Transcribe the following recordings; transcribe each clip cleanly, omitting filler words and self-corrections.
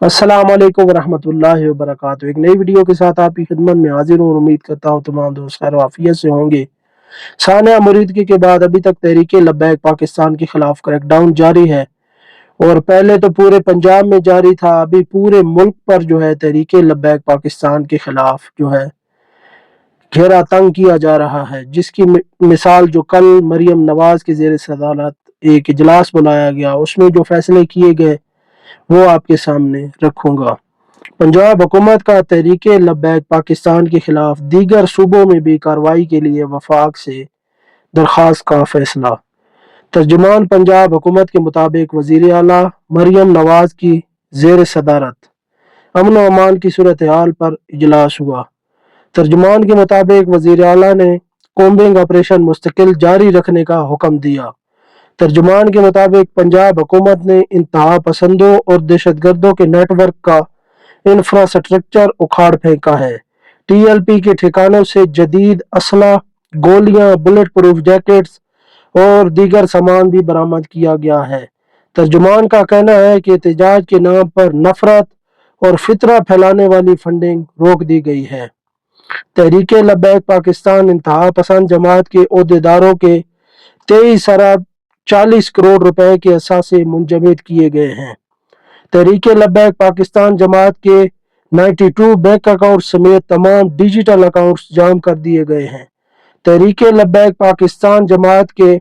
अस्सलाम वालेकुम वरहमतुल्लाहि वबरकातुहू। एक नई वीडियो के साथ आपकी खिदमत में हाजिर हूँ और उम्मीद करता हूँ तमाम दोस्त खैर वाफियत से होंगे। सानिया मुरीदकी के बाद अभी तक तहरीक लब्बैक पाकिस्तान के खिलाफ क्रैकडाउन जारी है और पहले तो पूरे पंजाब में जारी था, अभी पूरे मुल्क पर जो है तहरीक लब्बैक पाकिस्तान के खिलाफ जो है घेरा तंग किया जा रहा है, जिसकी मिसाल जो कल मरियम नवाज के जेर सदारत एक इजलास बुलाया गया, उसमें जो फैसले किए गए वो आपके सामने रखूंगा। पंजाब हुकूमत का तहरीक लब्बैक पाकिस्तान के खिलाफ दीगर सूबों में भी कार्रवाई के लिए वफाक से दरख्वास्त का फैसला। तर्जुमान पंजाब हुकूमत के मुताबिक वजीर आला मरियम नवाज की जेर सदारत अमन व अमान की सूरत हाल पर इजलास हुआ। तर्जुमान के मुताबिक वजीर आला ने कोम्बिंग ऑपरेशन मुस्तकिल जारी रखने का हुक्म दिया। तर्जुमान के मुताबिक पंजाब हुकूमत ने इंतहा पसंदों और दहशतगर्दों के नेटवर्क का इंफ्रास्ट्रक्चर उखाड़ फेंका है। टीएलपी के ठिकानों से जदीद असला, गोलियां, बुलेट प्रूफ जैकेट्स और दीगर सामान भी बरामद किया गया है। तर्जुमान का कहना है कि एहतजाज के नाम पर नफरत और फितरा फैलाने वाली फंडिंग रोक दी गई है। तहरीक लब्बैक पाकिस्तान इंतहा पसंद जमात के अहदेदारों के 23 अरब 40 करोड़ रुपए के असासे मुंजमद किए गए हैं। तहरीक लब्बैक पाकिस्तान जमात के 92 बैंक अकाउंट समेत तमाम डिजिटल अकाउंट्स जाम कर दिए गए हैं। तहरीक लब्बैक पाकिस्तान जमात के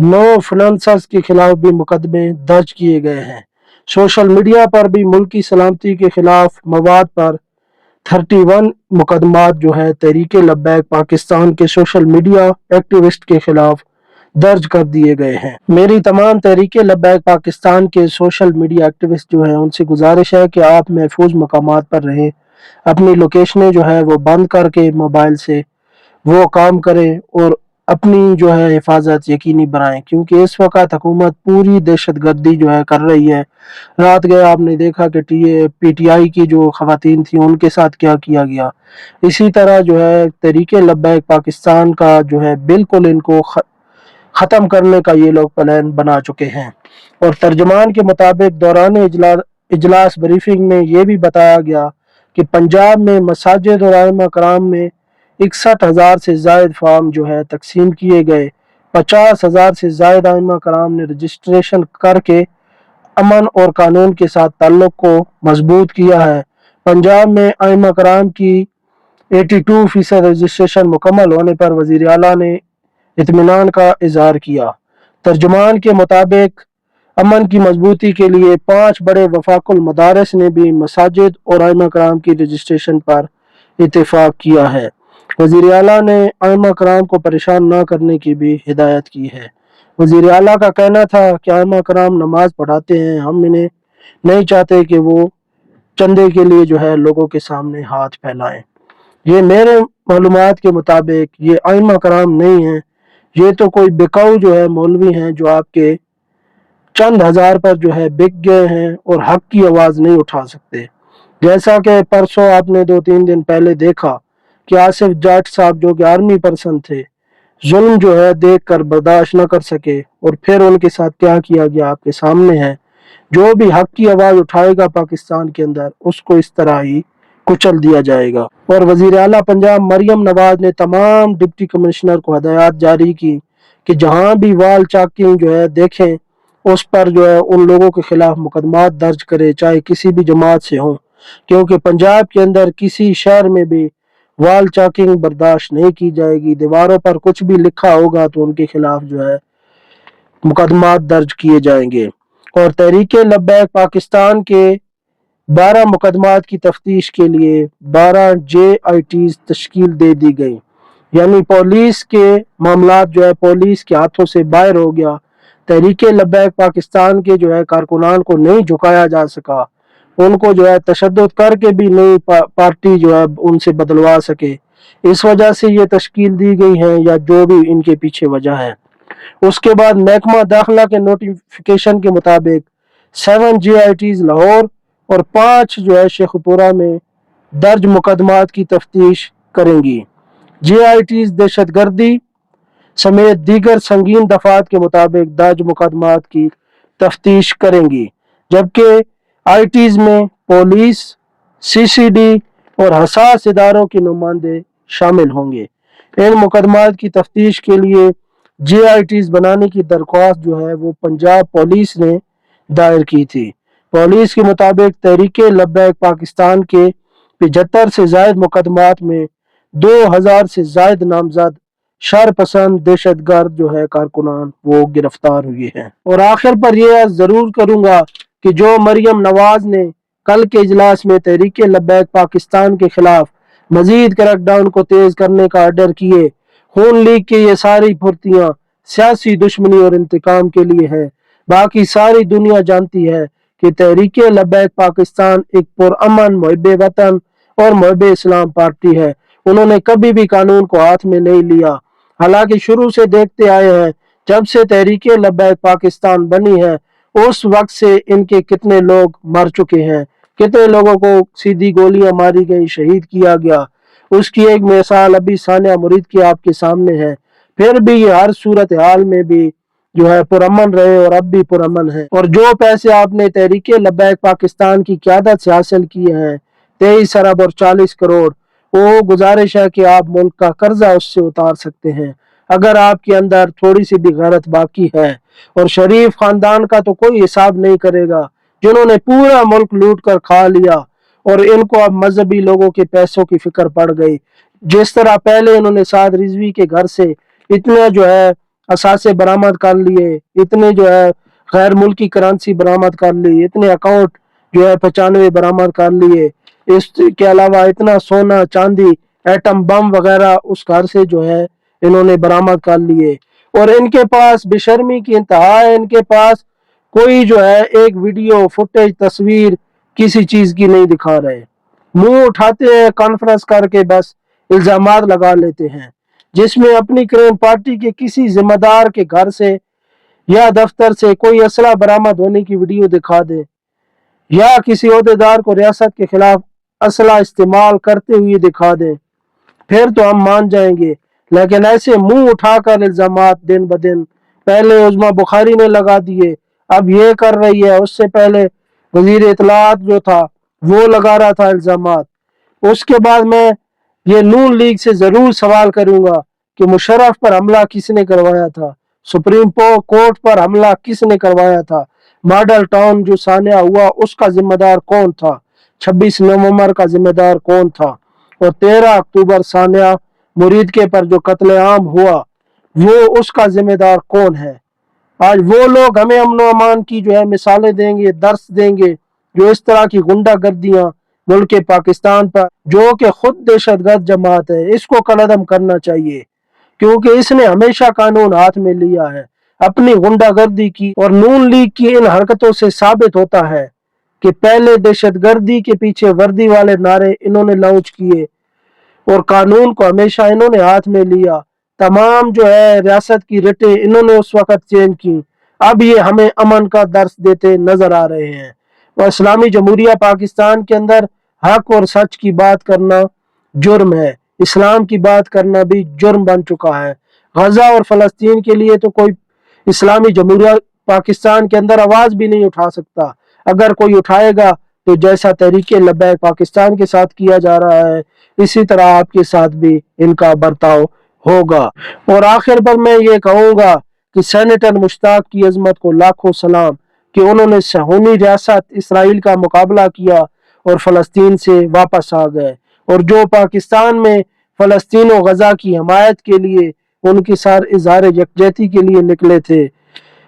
9 फाइनेंसर्स के खिलाफ भी मुकदमे दर्ज किए गए हैं। सोशल मीडिया पर भी मुल्की सलामती के खिलाफ मवाद पर 31 मुकदमात जो है तहरीक लब्बैक पाकिस्तान के सोशल मीडिया एक्टिविस्ट के खिलाफ दर्ज कर दिए गए हैं। मेरी तमाम तहरीक लब्बैक पाकिस्तान के सोशल मीडिया एक्टिविस्ट जो हैं उनसे गुजारिश है कि आप महफूज मकामात पर रहें, अपनी लोकेशनें जो है वो बंद करके मोबाइल से वो काम करें और अपनी जो है हिफाजत यकीनी बनाएं, क्योंकि इस वक्त हुकूमत पूरी दहशतगर्दी जो है कर रही है। रात गए आपने देखा कि पीटीआई की जो खवातीन थी उनके साथ क्या किया गया। इसी तरह जो है तहरीक लब्बैक पाकिस्तान का जो है बिल्कुल इनको ख़त्म करने का ये लोग प्लान बना चुके हैं। और तर्जमान के मुताबिक दौरान इजलास ब्रीफिंग में ये भी बताया गया कि पंजाब में मसाजिद और आइमा कराम में 61,000 से जायद फार्म जो है तकसीम किए गए। 50,000 से जायद आइमा कराम ने रजिस्ट्रेशन करके अमन और कानून के साथ ताल्लुक को मजबूत किया है। पंजाब में आइमा कराम की 82% रजिस्ट्रेशन मुकम्मल होने पर वजीर आला ने इत्मीनान का इजहार किया। तर्जुमान के मुताबिक अमन की मजबूती के लिए 5 बड़े वफाकुल मदारस ने भी मसाजिद और आइमा कराम की रजिस्ट्रेशन पर इत्तेफाक किया है। वजीर आला ने आइमा कराम को परेशान न करने की भी हिदायत की है। वजीर आला का कहना था कि आइमा कराम नमाज पढ़ाते हैं, हम इन्हें नहीं चाहते कि वो चंदे के लिए जो है लोगों के सामने हाथ फैलाएं। ये मेरे मालूमात के मुताबिक ये आइमा कराम नहीं है, ये तो कोई बिकाऊ जो है मौलवी हैं जो आपके चंद हजार पर जो है बिक गए हैं और हक की आवाज नहीं उठा सकते। जैसा कि परसों आपने 2-3 दिन पहले देखा कि आसिफ जाट साहब जो कि आर्मी पर्सन थे, जुल्म जो है देख कर बर्दाश्त न कर सके और फिर उनके साथ क्या किया गया आपके सामने है। जो भी हक की आवाज उठाएगा पाकिस्तान के अंदर उसको इस तरह ही कुचल दिया जाएगा। और वजीर आला पंजाब मरियम नवाज ने तमाम डिप्टी कमिश्नर को हदायत जारी की कि जहां भी वाल चाकिंग जो है देखें उस पर जो है उन लोगों के खिलाफ मुकदमात दर्ज करे, चाहे किसी भी जमात से हो, क्योंकि पंजाब के अंदर किसी शहर में भी वाल चाकिंग बर्दाश्त नहीं की जाएगी। दीवारों पर कुछ भी लिखा होगा तो उनके खिलाफ जो है मुकदमात दर्ज किए जाएंगे। और तहरीक लब्बैक पाकिस्तान के 12 मुकदमात की तफ्तीश के लिए 12 JITs तश्कील दे दी गई, यानी पुलिस के मामला जो है पुलिस के हाथों से बाहर हो गया। तहरीक लब्बैक पाकिस्तान के जो है कारकुनान को नहीं झुकाया जा सका, उनको जो है तशद्दुद करके भी नहीं पार्टी जो है उनसे बदलवा सके। इस वजह से ये तश्कील दी गई है या जो भी इनके पीछे वजह है। उसके बाद महकमा दाखिला के नोटिफिकेशन के मुताबिक 7 JITs लाहौर और 5 जो है शेखपुरा में दर्ज मुकदमात की तफ्तीश करेंगी। JITs दहशतगर्दी समेत दीगर संगीन दफात के मुताबिक दर्ज मुकदमात की तफ्तीश करेंगी, जबकि ITs में पुलिस, CCD और हसास इदारों के नुमाइंदे शामिल होंगे। इन मुकदमात की तफ्तीश के लिए JITs बनाने की दरख्वास्त जो है वो पंजाब पुलिस ने दायर की थी। पुलिस के मुताबिक तहरीक लब्बैक पाकिस्तान के 75 से जायद मुकदमात में 2000 से जायद नामजद शरपसंद दहशतगर्द जो है कारकुनान वो गिरफ्तार हुए हैं। और आखिर पर यह जरूर करूंगा कि जो मरियम नवाज ने कल के इजलास में तहरीक लब्बैक पाकिस्तान के खिलाफ मजीद क्रैकडाउन को तेज करने का ऑर्डर किए, खून लीग की ये सारी फुर्तियां सियासी दुश्मनी और इंतकाम के लिए है। बाकी सारी दुनिया जानती है कि तहरीक लब्बैक पाकिस्तान एक पुरअमन मुहिब्बे वतन और मुहिब्बे इस्लाम पार्टी है। उन्होंने कभी भी कानून को हाथ में नहीं लिया। हालांकि शुरू से देखते आए हैं, जब से तहरीक लब्बैक पाकिस्तान बनी है उस वक्त से इनके कितने लोग मर चुके हैं, कितने लोगों को सीधी गोलियां मारी गई, शहीद किया गया। उसकी एक मिसाल अभी सानिया मुरीद की आपके सामने है। फिर भी ये हर सूरत हाल में भी जो है पुरअमन रहे और अब भी पुरअमन है। और जो पैसे आपने तहरीक लब्बैक पाकिस्तान की क़यादत से हासिल किए हैं 23 अरब और 40 करोड़, वो गुजारिश है कि आप मुल्क का कर्जा उससे उतार सकते हैं अगर आपके अंदर थोड़ी सी भी गैरत बाकी है। और शरीफ खानदान का तो कोई हिसाब नहीं करेगा, जिन्होंने पूरा मुल्क लूट कर खा लिया और इनको अब मजहबी लोगों के पैसों की फिक्र पड़ गई। जिस तरह पहले इन्होंने साद रिजवी के घर से इतने जो है असासे बरामद कर लिए, इतने जो है गैर मुल्की करेंसी बरामद कर ली, इतने अकाउंट जो है 95 बरामद कर लिए, इसके अलावा इतना सोना चांदी एटम बम वगैरह उस घर से जो है इन्होंने बरामद कर लिए। और इनके पास बेशर्मी की इंतहा है, इनके पास कोई जो है एक वीडियो फुटेज तस्वीर किसी चीज की नहीं दिखा रहे। मुंह उठाते हैं, कॉन्फ्रेंस करके बस इल्जामात लगा लेते हैं, जिसमें अपनी क्रेन पार्टी के किसी जिम्मेदार के घर से या दफ्तर से कोई असला बरामद होने की वीडियो दिखा दे या किसी ओहदेदार को रियासत के खिलाफ असला इस्तेमाल करते हुए दिखा दे, फिर तो हम मान जाएंगे। लेकिन ऐसे मुंह उठाकर इल्जामात दिन ब दिन, पहले उजमा बुखारी ने लगा दिए, अब ये कर रही है, उससे पहले वजीर इतलात जो था वो लगा रहा था इल्जामात। उसके बाद मैं ये नून लीग से जरूर सवाल करूंगा कि मुशर्रफ पर हमला किसने करवाया था, सुप्रीम कोर्ट पर हमला किसने करवाया था, मॉडल टाउन जो सानिया हुआ उसका जिम्मेदार कौन था, 26 नवंबर का जिम्मेदार कौन था, और 13 अक्टूबर सानिया मुरीद के पर जो कत्लेआम हुआ वो उसका जिम्मेदार कौन है। आज वो लोग हमें अमन अमान की जो है मिसालें देंगे, दर्स देंगे, जो इस तरह की गुंडागर्दियां मुल्क पाकिस्तान पर, जो कि खुद दहशतगर्द जमात है, इसको कलअदम करना चाहिए, क्योंकि इसने हमेशा कानून हाथ में लिया है अपनी गुंडागर्दी की। और नून लीग की इन हरकतों से साबित होता है कि पहले दहशतगर्दी के पीछे वर्दी वाले नारे इन्होंने लॉन्च किए और कानून को हमेशा इन्होंने हाथ में लिया। तमाम जो है रियासत की रिटें इन्होंने उस वक्त चेंज की। अब ये हमें अमन का दर्स देते नजर आ रहे हैं। और इस्लामी जमहूरिया पाकिस्तान के अंदर हक और सच की बात करना जुर्म है, इस्लाम की बात करना भी जुर्म बन चुका है। गजा और फलस्तीन के लिए तो कोई इस्लामी जमहूरिया पाकिस्तान के अंदर आवाज भी नहीं उठा सकता। अगर कोई उठाएगा तो जैसा तहरीक लब्बैक पाकिस्तान के साथ किया जा रहा है इसी तरह आपके साथ भी इनका बर्ताव होगा। और आखिर पर मैं ये कहूँगा कि सेनेटर मुश्ताक की अजमत को लाखों सलाम कि उन्होंने सहूनी रियासत इसराइल का मुकाबला किया और फलस्तीन से वापस आ गए, और जो पाकिस्तान में फलस्तीन और गजा की हमायत के लिए उनके साथ इजहार यकजहती के लिए निकले थे,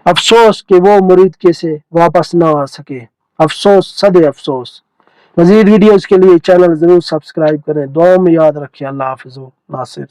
अफसोस कि वो मुरीद के से वापस ना आ सके। अफसोस, सदे अफसोस। मजीद वीडियोस के लिए चैनल जरूर सब्सक्राइब करें। दुआ में याद रखें। अल्लाह हाफिज़ नासिर।